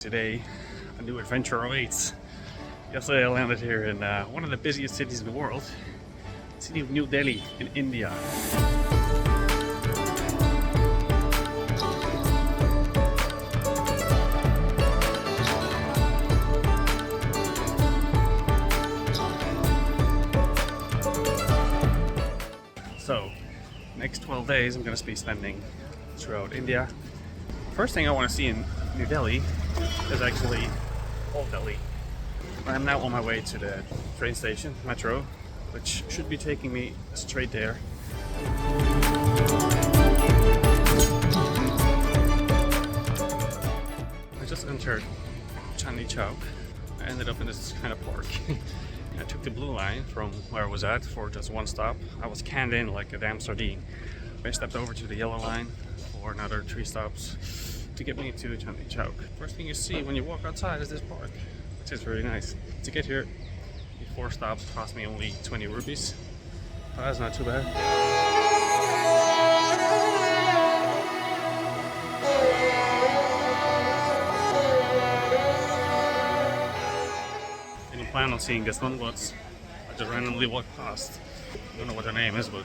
Today, a new adventure awaits. Yesterday I landed here in one of the busiest cities in the world, the city of New Delhi in India. So, next 12 days I'm going to be spending throughout India. First thing I want to see in New Delhi is actually Old Delhi. I'm now on my way to the train station, metro, which should be taking me straight there. I just entered Chandni Chowk. I ended up in this kind of park. I took the blue line from where I was at for just one stop. I was canned in like a damn sardine. I stepped over to the yellow line for another 3 stops to get me to Chandni Chowk. First thing you see when you walk outside is this park, which is really nice. To get here, the 4 stops cost me only 20 rupees. But that's not too bad. I didn't plan on seeing this one, but I just randomly walked past. I don't know what her name is, but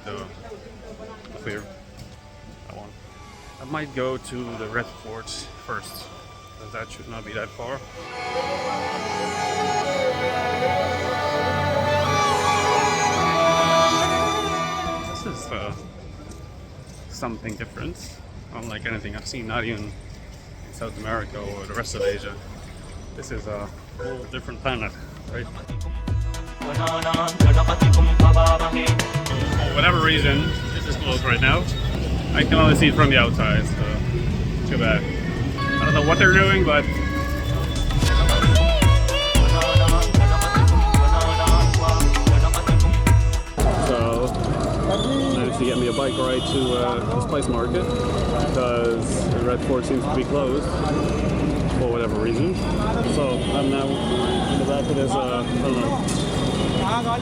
clear. That one. I might go to the Red Fort first, because that should not be that far. This is something different, unlike anything I've seen, not even in South America or the rest of Asia. This is a whole different planet, right? For whatever reason, this is closed right now. I can only see it from the outside, so too bad. I don't know what they're doing, but so I managed to get me a bike ride to the spice market because the Red Fort seems to be closed for whatever reason. So I'm now in the back of this, I don't know,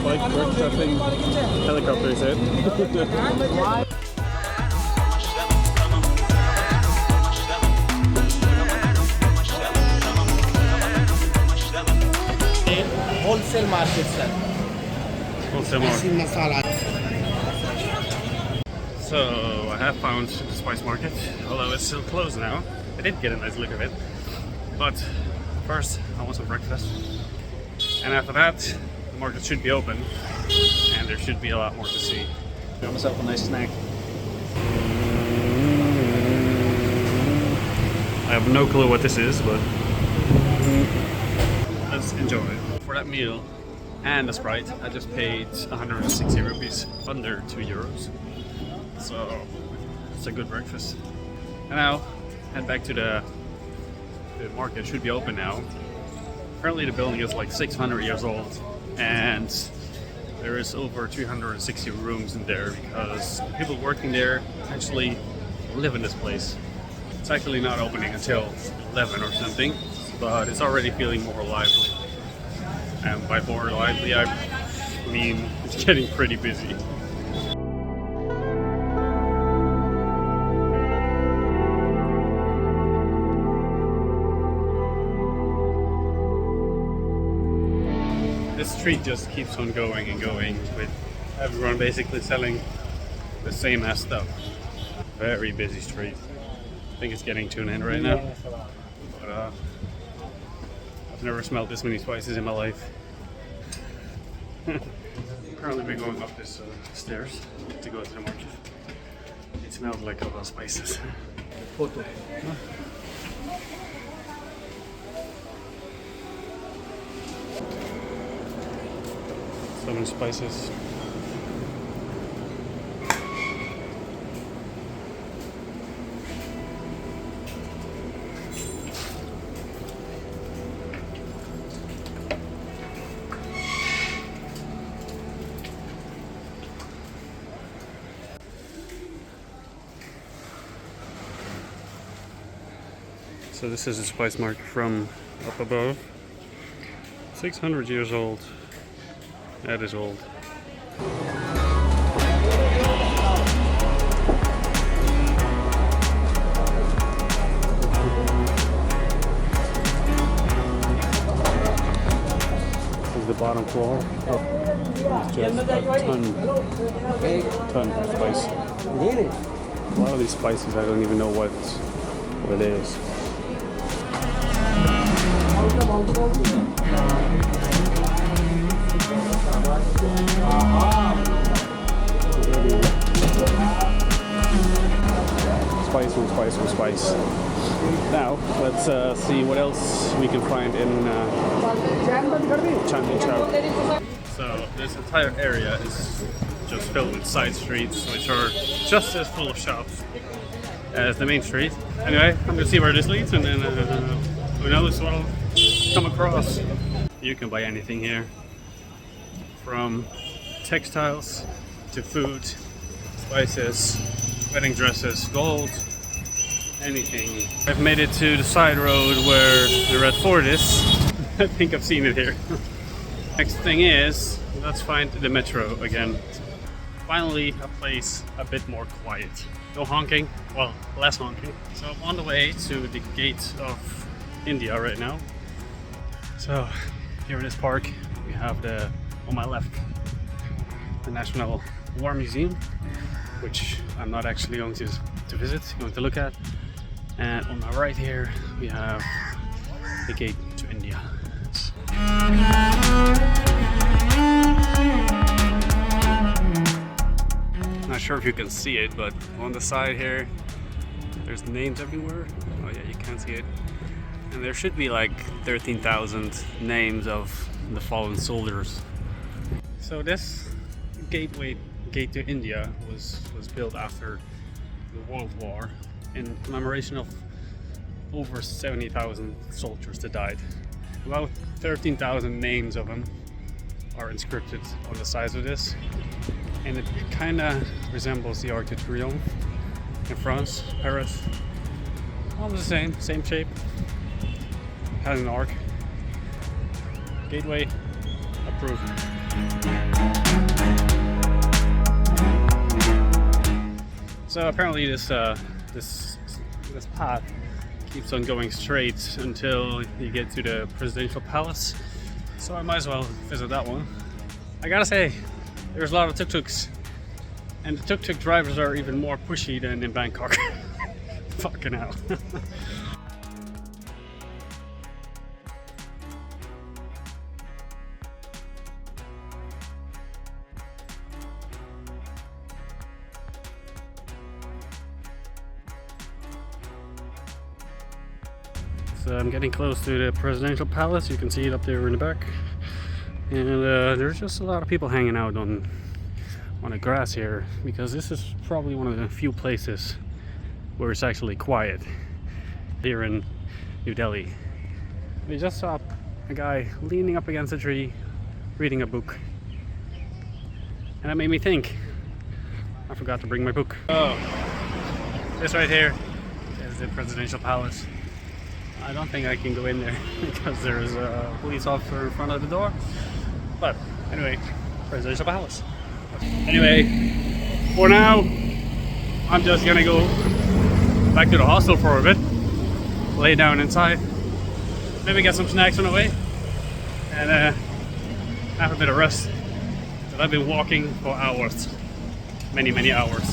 bike workshopping helicopter, is it? Wholesale market, sir. Wholesale market. So I have found the spice market, although it's still closed now. I did get a nice look at it, but first I want some breakfast, and after that the market should be open and there should be a lot more to see. Got myself a nice snack. I have no clue what this is, but let's enjoy it. For that meal and the Sprite, I just paid 160 rupees, under 2 euros. So it's a good breakfast. And now head back to the market. It should be open now. Apparently the building is like 600 years old, and there is over 360 rooms in there because the people working there actually live in this place. It's actually not opening until 11 or something, but it's already feeling more lively. And by more lively, I mean it's getting pretty busy. This street just keeps on going and going, with everyone basically selling the same ass stuff. Very busy street. I think it's getting to an end right now. But I've never smelled this many spices in my life. Currently we're going up this stairs to go to the market. It smells like a lot of spices. Photo. So many spices. So this is a spice market from up above. 600 years old. That is old. is the bottom floor. Oh, it's just a ton of spice. A lot of these spices, I don't even know what it is. Spice. Now, let's see what else we can find in Chow. So, this entire area is just filled with side streets, which are just as full of shops as the main street. Anyway, I'm gonna see where this leads, and then who knows what I'll come across. You can buy anything here, from textiles to food, spices, wedding dresses, gold, anything. I've made it to the side road where the Red Fort is. I think I've seen it here. Next thing is, let's find the metro again. Finally, a place a bit more quiet. No honking, well, less honking. So I'm on the way to the gate of India right now. So here in this park, we have on my left, the National War Museum, which I'm not actually going to visit, going to look at. And on my right here, we have the gate to India. Not sure if you can see it, but on the side here, there's names everywhere. Oh yeah, you can see it. And there should be like 13,000 names of the fallen soldiers. So this gate to India was built after the World War in commemoration of over 70,000 soldiers that died. About 13,000 names of them are inscripted on the sides of this, and it kind of resembles the Arc de Triomphe in France, Paris. All the same shape. Has an arc. Gateway approved. So apparently this path keeps on going straight until you get to the presidential palace. So I might as well visit that one. I gotta say, there's a lot of tuk-tuks, and the tuk-tuk drivers are even more pushy than in Bangkok. Fucking hell. So I'm getting close to the presidential palace. You can see it up there in the back, and there's just a lot of people hanging out on the grass here, because this is probably one of the few places where it's actually quiet here in New Delhi. We just saw a guy leaning up against a tree reading a book, and that made me think I forgot to bring my book. Oh, this right here is the presidential palace. I don't think I can go in there because there's a police officer in front of the door. But anyway, presidential palace. Anyway, for now, I'm just gonna go back to the hostel for a bit, lay down inside, maybe get some snacks on the way, and have a bit of rest. Because I've been walking for hours, many hours.